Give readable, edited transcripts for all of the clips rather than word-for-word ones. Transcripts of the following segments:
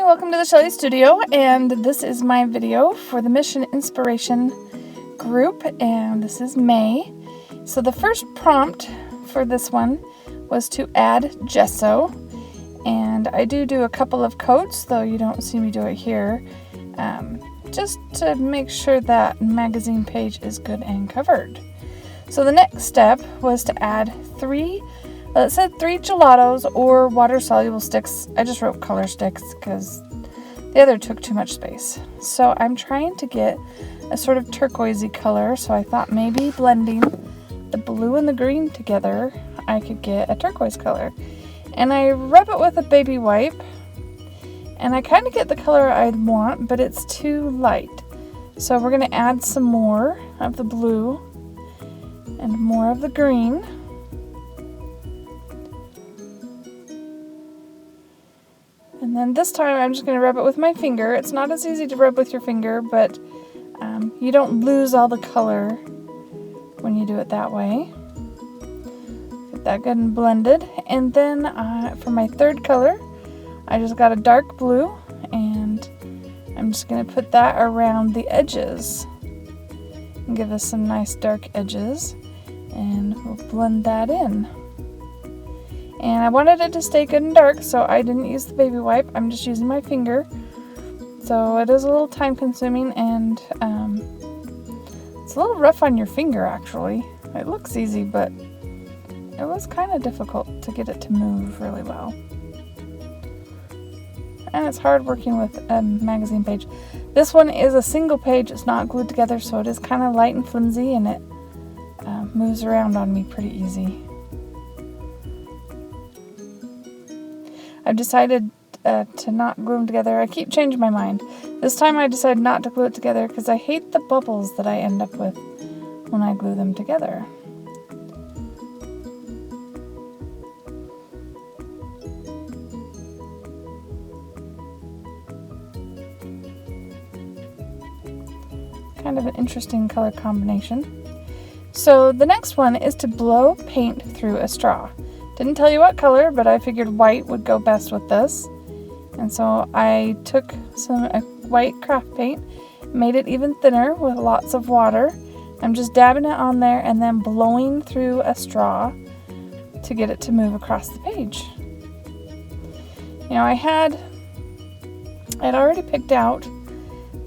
welcome to the Shelley Studio, and this is my video for the Mission Inspiration group, and this is May. So the first prompt for this one was to add gesso, and I do a couple of coats, though you don't see me do it here, just to make sure that magazine page is good and covered. So the next step was to add it said 3 gelatos or water-soluble sticks. I just wrote color sticks because the other took too much space. So I'm trying to get a sort of turquoisey color, so I thought maybe blending the blue and the green together, I could get a turquoise color. And I rub it with a baby wipe, and I kind of get the color I'd want, but it's too light. So we're going to add some more of the blue and more of the green. And then this time I'm just going to rub it with my finger. It's not as easy to rub with your finger, but you don't lose all the color when you do it that way. Get that good and blended. And then for my third color, I just got a dark blue, and I'm just going to put that around the edges and give us some nice dark edges, and we'll blend that in. And I wanted it to stay good and dark, so I didn't use the baby wipe. I'm just using my finger. So it is a little time consuming, and it's a little rough on your finger actually. It looks easy, but it was kind of difficult to get it to move really well. And it's hard working with a magazine page. This one is a single page, it's not glued together, so it is kind of light and flimsy, and it moves around on me pretty easy. I've decided to not glue them together. I keep changing my mind. This time I decided not to glue it together because I hate the bubbles that I end up with when I glue them together. Kind of an interesting color combination. So the next one is to blow paint through a straw. Didn't tell you what color, but I figured white would go best with this. And so I took some white craft paint, made it even thinner with lots of water. I'm just dabbing it on there and then blowing through a straw to get it to move across the page. You know, I'd already picked out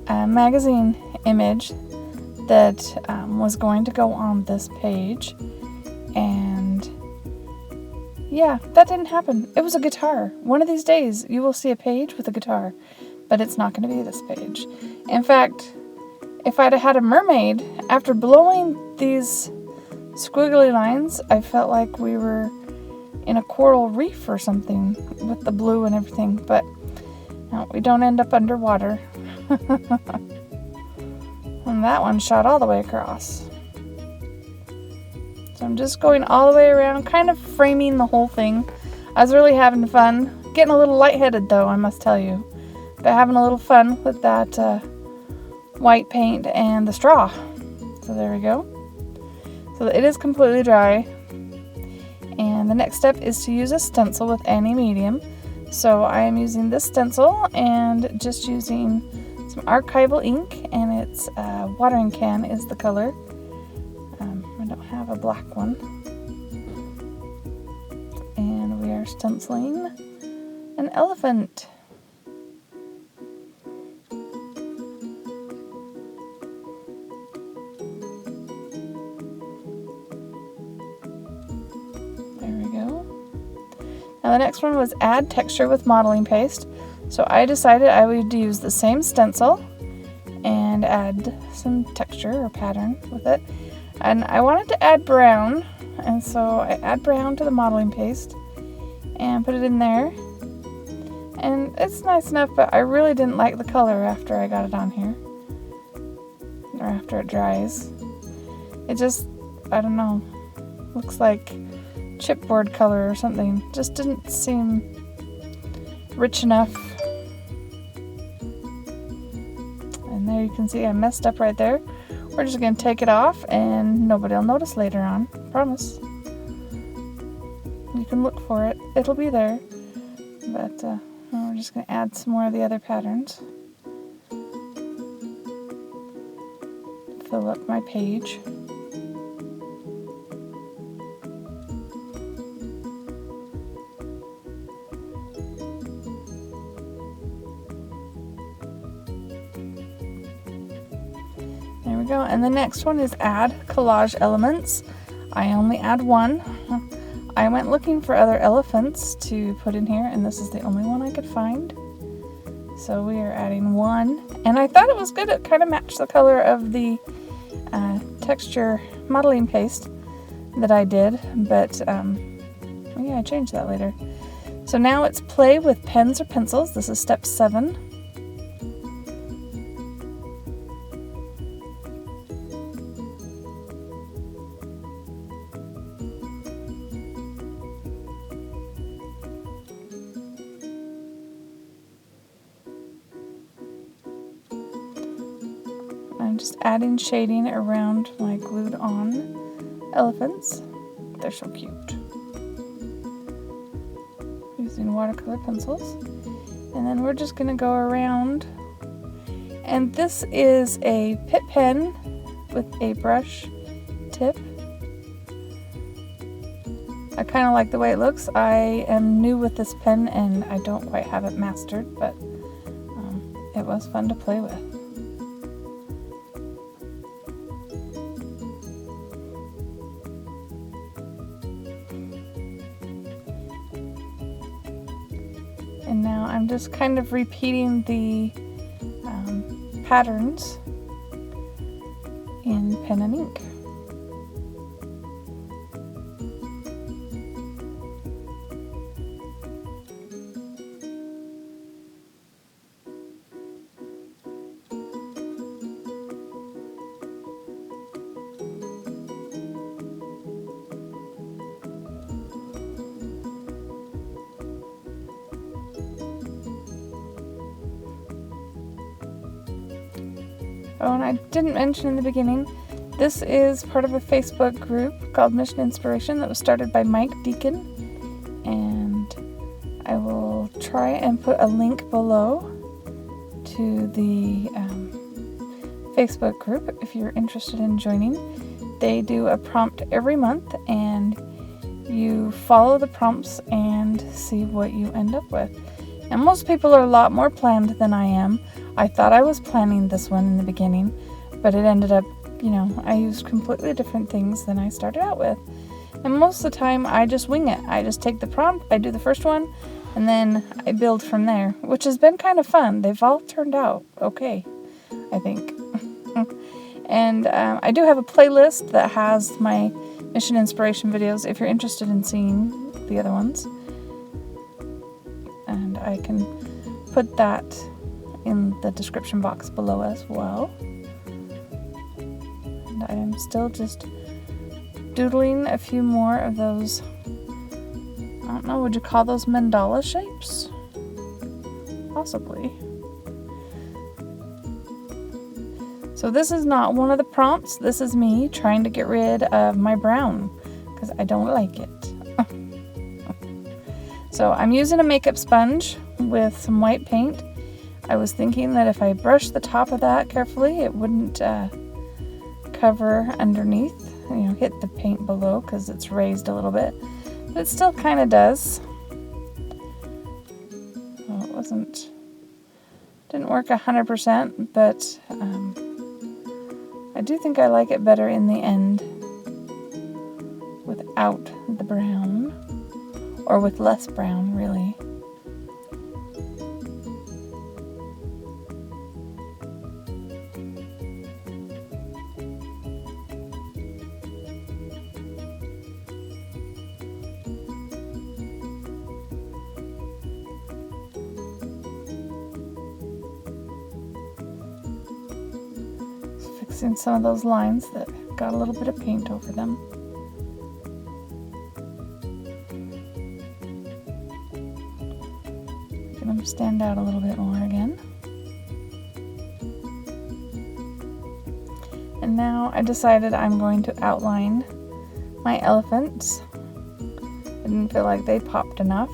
a magazine image that was going to go on this page, and yeah, that didn't happen. It was a guitar. One of these days you will see a page with a guitar, but it's not going to be this page. In fact, if I'd have had a mermaid, after blowing these squiggly lines, I felt like we were in a coral reef or something with the blue and everything, but no, we don't end up underwater. And that one shot all the way across. So I'm just going all the way around, kind of framing the whole thing. I was really having fun. Getting a little lightheaded though, I must tell you. But having a little fun with that white paint and the straw. So there we go. So it is completely dry. And the next step is to use a stencil with any medium. So I am using this stencil and just using some archival ink, and it's watering can is the color. I don't have a black one. And we are stenciling an elephant. There we go. Now the next one was add texture with modeling paste. So I decided I would use the same stencil and add some texture or pattern with it. And I wanted to add brown, and so I add brown to the modeling paste and put it in there. And it's nice enough, but I really didn't like the color after I got it on here, or after it dries. It just, I don't know, looks like chipboard color or something. Just didn't seem rich enough. And there you can see I messed up right there. We're just going to take it off, and nobody will notice later on. Promise. You can look for it. It'll be there. But And we're just going to add some more of the other patterns. Fill up my page. There we go. And the next one is add collage elements. I only add one. I went looking for other elephants to put in here, and this is the only one I could find. So we are adding one, and I thought it was good. It kind of matched the color of the texture modeling paste that I did, but yeah, I changed that later. So now it's play with pens or pencils. This is step 7. I'm just adding shading around my glued on elephants. They're so cute. Using watercolor pencils. And then we're just going to go around. And this is a Pitt pen with a brush tip. I kind of like the way it looks. I am new with this pen and I don't quite have it mastered, but it was fun to play with. And now I'm just kind of repeating the patterns in pen and ink. Oh, and I didn't mention in the beginning, this is part of a Facebook group called Mission Inspiration that was started by Mike Deacon, and I will try and put a link below to the Facebook group if you're interested in joining. They do a prompt every month, and you follow the prompts and see what you end up with. And most people are a lot more planned than I am. I thought I was planning this one in the beginning, but it ended up, I used completely different things than I started out with. And most of the time, I just wing it. I just take the prompt, I do the first one, and then I build from there, which has been kind of fun. They've all turned out okay, I think. And I do have a playlist that has my Mission Inspiration videos if you're interested in seeing the other ones. And I can put that in the description box below as well. And I am still just doodling a few more of those, I don't know, would you call those mandala shapes? Possibly. So this is not one of the prompts. This is me trying to get rid of my brown because I don't like it. So I'm using a makeup sponge with some white paint. I was thinking that if I brushed the top of that carefully, it wouldn't cover underneath, hit the paint below because it's raised a little bit, but it still kind of does. Well, didn't work 100%, but I do think I like it better in the end without the brown, or with less brown, really. Fixing some of those lines that got a little bit of paint over them. Making them stand out a little bit more again. And now I decided I'm going to outline my elephants. I didn't feel like they popped enough.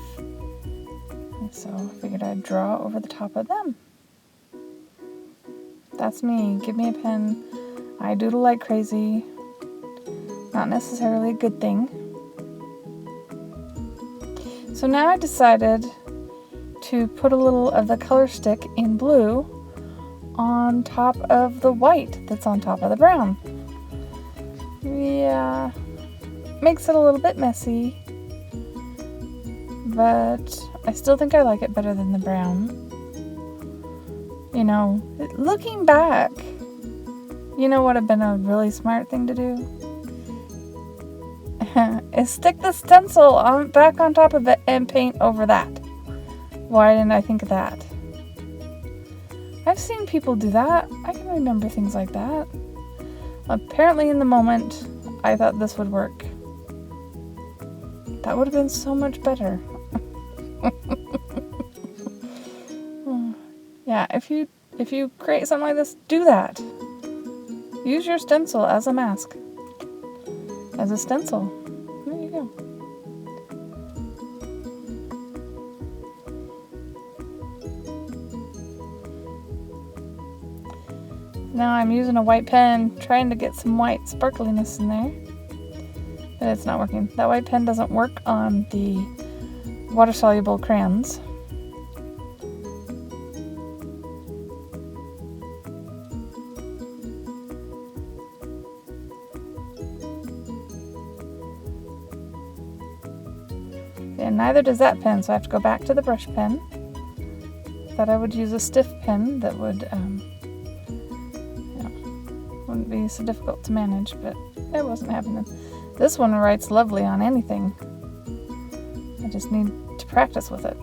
So I figured I'd draw over the top of them. That's me. Give me a pen. I doodle like crazy. Not necessarily a good thing. So now I decided to put a little of the color stick in blue on top of the white that's on top of the brown. Yeah, makes it a little bit messy, but I still think I like it better than the brown. You know, looking back, you know what would have been a really smart thing to do? Is stick the stencil back on top of it and paint over that. Why didn't I think of that? I've seen people do that. I can remember things like that. Apparently in the moment, I thought this would work. That would have been so much better. Yeah, if you create something like this, do that. Use your stencil as a mask. As a stencil. There you go. Now I'm using a white pen, trying to get some white sparkliness in there. But it's not working. That white pen doesn't work on the water-soluble crayons. And neither does that pen, so I have to go back to the brush pen. Thought I would use a stiff pen that would, wouldn't be so difficult to manage, but it wasn't happening. This one writes lovely on anything. I just need to practice with it.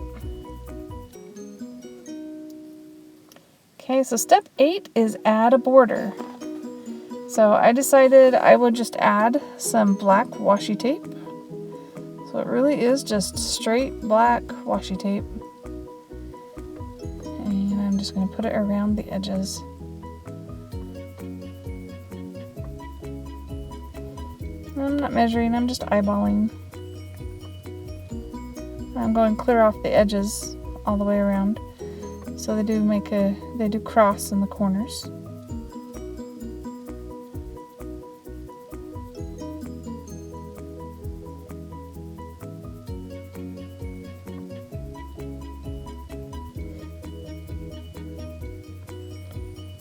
Okay, so step 8 is add a border. So I decided I would just add some black washi tape. So it really is just straight black washi tape. And I'm just going to put it around the edges. I'm not measuring, I'm just eyeballing. I'm going clear off the edges all the way around. So they do cross in the corners.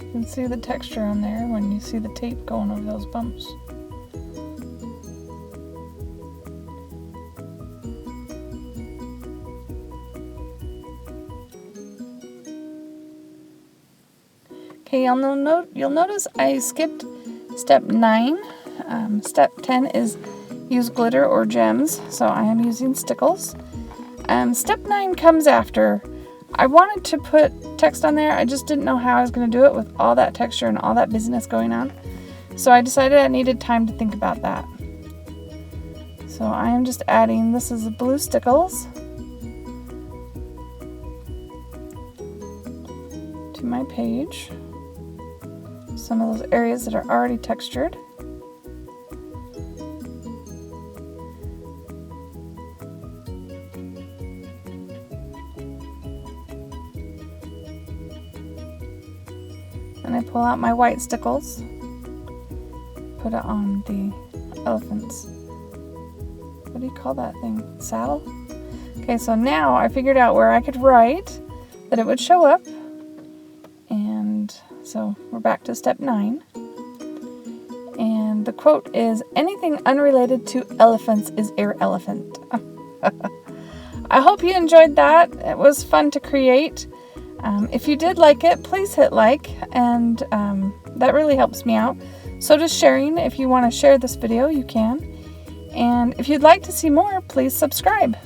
You can see the texture on there when you see the tape going over those bumps. Okay, you'll notice I skipped step 9. Step 10 is use glitter or gems, so I am using stickles. Step 9 comes after. I wanted to put text on there, I just didn't know how I was going to do it with all that texture and all that busyness going on. So I decided I needed time to think about that. So I am just adding, this is the blue stickles to my page. Some of those areas that are already textured. And I pull out my white stickles, put it on the elephant's, what do you call that thing? Saddle? Okay, so now I figured out where I could write that it would show up. And so we're back to step 9. And the quote is, anything unrelated to elephants is irrelevant. I hope you enjoyed that. It was fun to create. If you did like it, please hit like, and that really helps me out. So does sharing. If you want to share this video, you can. And if you'd like to see more, please subscribe.